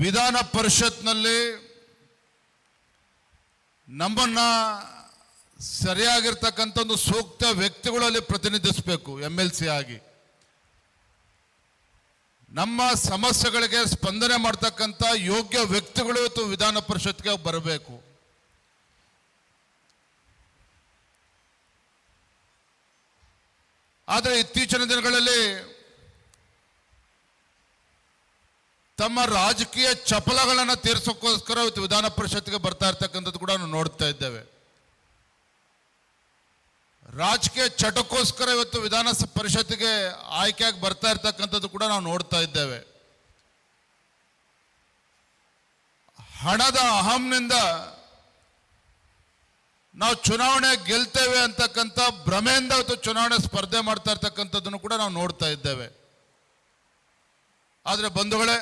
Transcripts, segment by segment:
ವಿಧಾನ ಪರಿಷತ್ನಲ್ಲಿ ನಮ್ಮನ್ನ ಸರಿಯಾಗಿರ್ತಕ್ಕಂಥ ಒಂದು ಸೂಕ್ತ ವ್ಯಕ್ತಿಗಳಲ್ಲಿ ಪ್ರತಿನಿಧಿಸಬೇಕು. MLC ಆಗಿ ನಮ್ಮ ಸಮಸ್ಯೆಗಳಿಗೆ ಸ್ಪಂದನೆ ಮಾಡ್ತಕ್ಕಂಥ ಯೋಗ್ಯ ವ್ಯಕ್ತಿಗಳು ಇವತ್ತು ವಿಧಾನ ಪರಿಷತ್ಗೆ ಬರಬೇಕು. ಆದರೆ ಇತ್ತೀಚಿನ ದಿನಗಳಲ್ಲಿ ತಮ್ಮ ರಾಜಕೀಯ ಚಪಲಗಳನ್ನು ತೀರಿಸೋಕ್ಕೋಸ್ಕರ ಇವತ್ತು ವಿಧಾನ ಪರಿಷತ್ಗೆ ಬರ್ತಾ ಇರ್ತಕ್ಕಂಥದ್ದು ಕೂಡ ನಾವು ನೋಡ್ತಾ ಇದ್ದೇವೆ. ರಾಜಕೀಯ ಚಟಕ್ಕೋಸ್ಕರ ಇವತ್ತು ವಿಧಾನ ಪರಿಷತ್ತಿಗೆ ಆಯ್ಕೆಯಾಗಿ ಬರ್ತಾ ಇರ್ತಕ್ಕಂಥದ್ದು ಕೂಡ ನಾವು ನೋಡ್ತಾ ಇದ್ದೇವೆ. ಹಣದ ಅಹಂನಿಂದ ನಾವು ಚುನಾವಣೆ ಗೆಲ್ತೇವೆ ಅಂತಕ್ಕಂಥ ಭ್ರಮೆಯಿಂದ ಇವತ್ತು ಚುನಾವಣೆ ಸ್ಪರ್ಧೆ ಮಾಡ್ತಾ ಇರ್ತಕ್ಕಂಥದ್ದನ್ನು ಕೂಡ ನಾವು ನೋಡ್ತಾ ಇದ್ದೇವೆ. ಆದರೆ ಬಂಧುಗಳೇ,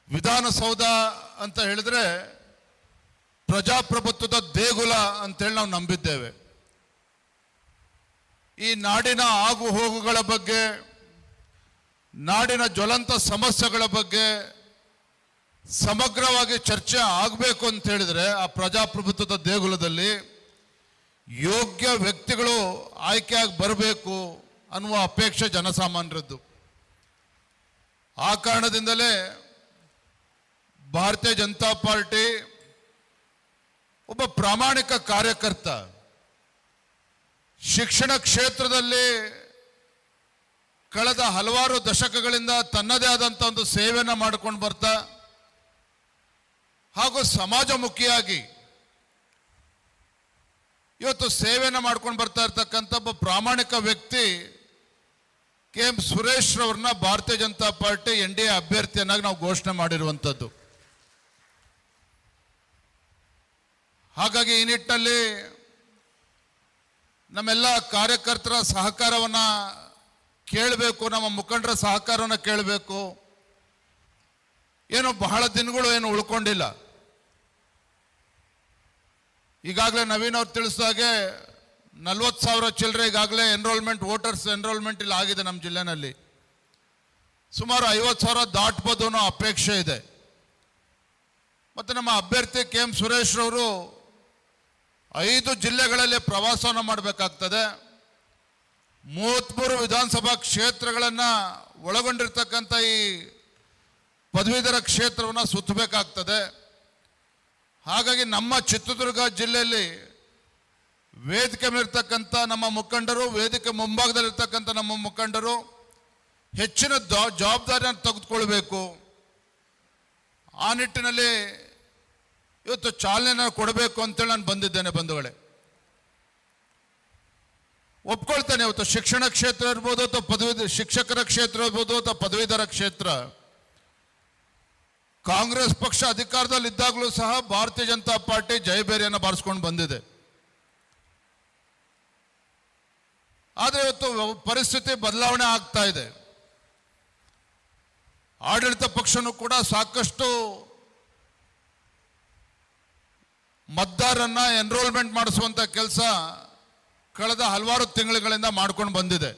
ವಿಧಾನಸೌಧ ಅಂತ ಹೇಳಿದ್ರೆ ಪ್ರಜಾಪ್ರಭುತ್ವದ ದೇಗುಲ ಅಂತೇಳಿ ನಾವು ನಂಬಿದ್ದೇವೆ. ಈ ನಾಡಿನ ಆಗು ಹೋಗುಗಳ ಬಗ್ಗೆ, ನಾಡಿನ ಜ್ವಲಂತ ಸಮಸ್ಯೆಗಳ ಬಗ್ಗೆ ಸಮಗ್ರವಾಗಿ ಚರ್ಚೆ ಆಗಬೇಕು ಅಂತ ಹೇಳಿದ್ರೆ ಆ ಪ್ರಜಾಪ್ರಭುತ್ವದ ದೇಗುಲದಲ್ಲಿ ಯೋಗ್ಯ ವ್ಯಕ್ತಿಗಳು ಆಯ್ಕೆಯಾಗಿ ಬರಬೇಕು ಅನ್ನುವ ಅಪೇಕ್ಷೆ ಜನಸಾಮಾನ್ಯರದ್ದು. ಆ ಕಾರಣದಿಂದಲೇ ಭಾರತೀಯ ಜನತಾ ಪಾರ್ಟಿ ಒಬ್ಬ ಪ್ರಾಮಾಣಿಕ ಕಾರ್ಯಕರ್ತ, ಶಿಕ್ಷಣ ಕ್ಷೇತ್ರದಲ್ಲಿ ಕಳೆದ ಹಲವಾರು ದಶಕಗಳಿಂದ ತನ್ನದೇ ಆದಂಥ ಒಂದು ಸೇವೆಯನ್ನು ಮಾಡಿಕೊಂಡು ಬರ್ತಾ ಹಾಗೂ ಸಮಾಜಮುಖಿಯಾಗಿ ಇವತ್ತು ಸೇವೆಯನ್ನು ಮಾಡ್ಕೊಂಡು ಬರ್ತಾ ಇರ್ತಕ್ಕಂಥ ಒಬ್ಬ ಪ್ರಾಮಾಣಿಕ ವ್ಯಕ್ತಿ KM ಸುರೇಶ್ ರವರನ್ನ ಭಾರತೀಯ ಜನತಾ ಪಾರ್ಟಿ NDA ಅಭ್ಯರ್ಥಿಯನ್ನಾಗಿ ನಾವು ಘೋಷಣೆ ಮಾಡಿರುವಂಥದ್ದು. ಹಾಗಾಗಿ ಈ ನಿಟ್ಟಿನಲ್ಲಿ ನಮ್ಮೆಲ್ಲ ಕಾರ್ಯಕರ್ತರ ಸಹಕಾರವನ್ನು ಕೇಳಬೇಕು, ನಮ್ಮ ಮುಖಂಡರ ಸಹಕಾರವನ್ನು ಕೇಳಬೇಕು. ಏನು ಬಹಳ ದಿನಗಳು ಏನು ಉಳ್ಕೊಂಡಿಲ್ಲ. ಈಗಾಗಲೇ ನವೀನ್ ಅವ್ರು ತಿಳಿಸಿದಾಗೆ 40,000 ಚಿಲ್ಲರೆ ಈಗಾಗಲೇ ವೋಟರ್ಸ್ ಎನ್ರೋಲ್ಮೆಂಟ್ ಇಲ್ಲಿ ಆಗಿದೆ. ನಮ್ಮ ಜಿಲ್ಲೆನಲ್ಲಿ ಸುಮಾರು 50,000 ದಾಟ್ಬೋದು ಅನ್ನೋ ಅಪೇಕ್ಷೆ ಇದೆ. ಮತ್ತು ನಮ್ಮ ಅಭ್ಯರ್ಥಿ KM ಸುರೇಶ್ ರವರು 5 ಜಿಲ್ಲೆಗಳಲ್ಲಿ ಪ್ರವಾಸವನ್ನು ಮಾಡಬೇಕಾಗ್ತದೆ. 33 ವಿಧಾನಸಭಾ ಕ್ಷೇತ್ರಗಳನ್ನು ಒಳಗೊಂಡಿರ್ತಕ್ಕಂಥ ಈ ಪದವೀಧರ ಕ್ಷೇತ್ರವನ್ನು ಸುತ್ತಬೇಕಾಗ್ತದೆ. ಹಾಗಾಗಿ ನಮ್ಮ ಚಿತ್ರದುರ್ಗ ಜಿಲ್ಲೆಯಲ್ಲಿ ವೇದಿಕೆ ಮೇಲಿರ್ತಕ್ಕಂಥ ನಮ್ಮ ಮುಖಂಡರು, ವೇದಿಕೆ ಮುಂಭಾಗದಲ್ಲಿರ್ತಕ್ಕಂಥ ನಮ್ಮ ಮುಖಂಡರು ಹೆಚ್ಚಿನ ಜವಾಬ್ದಾರಿಯನ್ನು ತೆಗೆದುಕೊಳ್ಬೇಕು. ಆ ನಿಟ್ಟಿನಲ್ಲಿ ಇವತ್ತು ಚಾಲನೆ ಕೊಡಬೇಕು ಅಂತೇಳಿ ನಾನು ಬಂದಿದ್ದೇನೆ. ಬಂಧುಗಳೇ, ಒಪ್ಕೊಳ್ತೇನೆ, ಇವತ್ತು ಶಿಕ್ಷಣ ಕ್ಷೇತ್ರ ಇರ್ಬೋದು ಅಥವಾ ಶಿಕ್ಷಕರ ಕ್ಷೇತ್ರ ಇರ್ಬೋದು ಅಥವಾ ಪದವೀಧರ ಕ್ಷೇತ್ರ, ಕಾಂಗ್ರೆಸ್ ಪಕ್ಷ ಅಧಿಕಾರದಲ್ಲಿ ಇದ್ದಾಗಲೂ ಸಹ ಭಾರತೀಯ ಜನತಾ ಪಾರ್ಟಿ ಜಯಬೇರಿಯನ್ನು ಬಾರಿಸ್ಕೊಂಡು ಬಂದಿದೆ. ಆದರೆ ಇವತ್ತು ಪರಿಸ್ಥಿತಿ ಬದಲಾವಣೆ ಆಗ್ತಾ ಇದೆ. ಆಡಳಿತ ಪಕ್ಷನೂ ಕೂಡ ಸಾಕಷ್ಟು ಮತದಾರರನ್ನ ಎನ್ರೋಲ್ಮೆಂಟ್ ಮಾಡಿಸುವಂಥ ಕೆಲಸ ಕಳೆದ ಹಲವಾರು ತಿಂಗಳುಗಳಿಂದ ಮಾಡ್ಕೊಂಡು ಬಂದಿದೆ.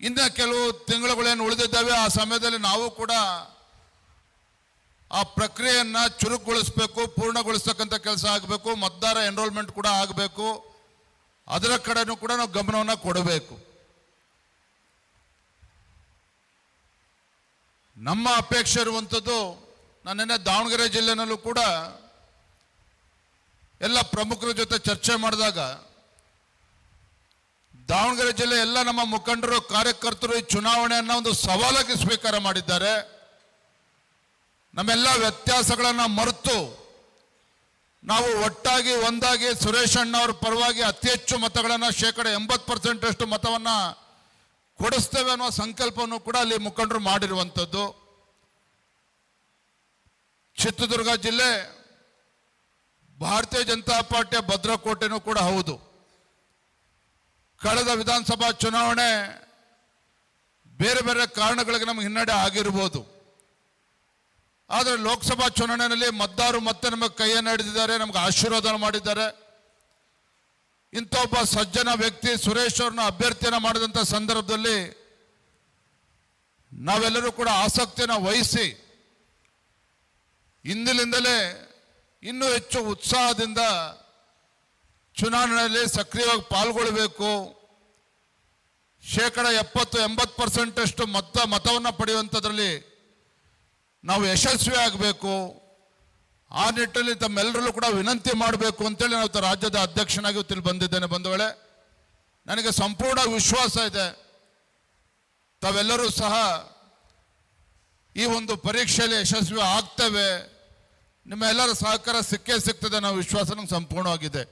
ಇನ್ನು ಕೆಲವು ತಿಂಗಳುಗಳೇನು ಉಳಿದಿದ್ದಾವೆ, ಆ ಸಮಯದಲ್ಲಿ ನಾವು ಕೂಡ ಆ ಪ್ರಕ್ರಿಯೆಯನ್ನು ಚುರುಕುಗೊಳಿಸಬೇಕು, ಪೂರ್ಣಗೊಳಿಸ್ತಕ್ಕಂಥ ಕೆಲಸ ಆಗಬೇಕು, ಮತದಾರ ಎನ್ರೋಲ್ಮೆಂಟ್ ಕೂಡ ಆಗಬೇಕು. ಅದರ ಕಡೆನೂ ಕೂಡ ನಾವು ಗಮನವನ್ನು ಕೊಡಬೇಕು. ನಮ್ಮ ಅಪೇಕ್ಷೆ ಇರುವಂಥದ್ದು, ನಾನು ನಿನ್ನೆ ದಾವಣಗೆರೆ ಜಿಲ್ಲೆನಲ್ಲೂ ಕೂಡ ಎಲ್ಲ ಪ್ರಮುಖರ ಜೊತೆ ಚರ್ಚೆ ಮಾಡಿದಾಗ ದಾವಣಗೆರೆ ಜಿಲ್ಲೆ ಎಲ್ಲ ನಮ್ಮ ಮುಖಂಡರು, ಕಾರ್ಯಕರ್ತರು ಈ ಚುನಾವಣೆಯನ್ನು ಒಂದು ಸವಾಲಾಗಿ ಸ್ವೀಕಾರ ಮಾಡಿದ್ದಾರೆ. ನಮ್ಮೆಲ್ಲ ವ್ಯತ್ಯಾಸಗಳನ್ನು ಮರೆತು ನಾವು ಒಟ್ಟಾಗಿ ಒಂದಾಗಿ ಸುರೇಶ್ ಅಣ್ಣವ್ರ ಪರವಾಗಿ ಅತಿ ಹೆಚ್ಚು ಮತಗಳನ್ನು 80% ಮತವನ್ನು ಕೊಡಿಸ್ತೇವೆ ಅನ್ನೋ ಸಂಕಲ್ಪವನ್ನು ಕೂಡ ಅಲ್ಲಿ ಮುಖಂಡರು ಮಾಡಿರುವಂಥದ್ದು. ಚಿತ್ರದುರ್ಗ ಜಿಲ್ಲೆ ಭಾರತೀಯ ಜನತಾ ಪಾರ್ಟಿಯ ಭದ್ರಕೋಟೆನೂ ಕೂಡ ಹೌದು. ಕಳೆದ ವಿಧಾನಸಭಾ ಚುನಾವಣೆ ಬೇರೆ ಬೇರೆ ಕಾರಣಗಳಿಗೆ ನಮಗೆ ಹಿನ್ನಡೆ ಆಗಿರ್ಬೋದು. ಆದರೆ ಲೋಕಸಭಾ ಚುನಾವಣೆಯಲ್ಲಿ ಮತದಾರರು ಮತ್ತೆ ನಮಗೆ ಕೈಯನ್ನು ಹಿಡಿದಿದ್ದಾರೆ, ನಮಗೆ ಆಶೀರ್ವಾದ ಮಾಡಿದ್ದಾರೆ. ಇಂಥ ಒಬ್ಬ ಸಜ್ಜನ ವ್ಯಕ್ತಿ ಸುರೇಶ್ ಅವ್ರನ್ನ ಅಭ್ಯರ್ಥಿಯನ್ನು ಮಾಡಿದಂಥ ಸಂದರ್ಭದಲ್ಲಿ ನಾವೆಲ್ಲರೂ ಕೂಡ ಆಸಕ್ತಿಯನ್ನು ವಹಿಸಿ ಇಂದಿನಿಂದಲೇ ಇನ್ನೂ ಹೆಚ್ಚು ಉತ್ಸಾಹದಿಂದ ಚುನಾವಣೆಯಲ್ಲಿ ಸಕ್ರಿಯವಾಗಿ ಪಾಲ್ಗೊಳ್ಳಬೇಕು. 70-80% ಮತವನ್ನು ಪಡೆಯುವಂಥದ್ರಲ್ಲಿ ನಾವು ಯಶಸ್ವಿ ಆಗಬೇಕು. ಆ ನಿಟ್ಟಿನಲ್ಲಿ ತಮ್ಮೆಲ್ಲರಲ್ಲೂ ಕೂಡ ವಿನಂತಿ ಮಾಡಬೇಕು ಅಂತೇಳಿ ನಾವು ರಾಜ್ಯದ ಅಧ್ಯಕ್ಷನಾಗಿ ಇಲ್ಲಿ ಬಂದಿದ್ದೇನೆ. ಬಂಧುಗಳೇ, ನನಗೆ ಸಂಪೂರ್ಣ ವಿಶ್ವಾಸ ಇದೆ ತಾವೆಲ್ಲರೂ ಸಹ ಈ ಒಂದು ಪರೀಕ್ಷೆಯಲ್ಲಿ ಯಶಸ್ವಿ ಆಗ್ತೇವೆ. ನಿಮ್ಮ ಎಲ್ಲರ ಸಹಕಾರ ಸಿಕ್ಕೇ ಸಿಗ್ತದೆ ಅನ್ನೋ ವಿಶ್ವಾಸ ನಂಗೆ ಸಂಪೂರ್ಣವಾಗಿದೆ.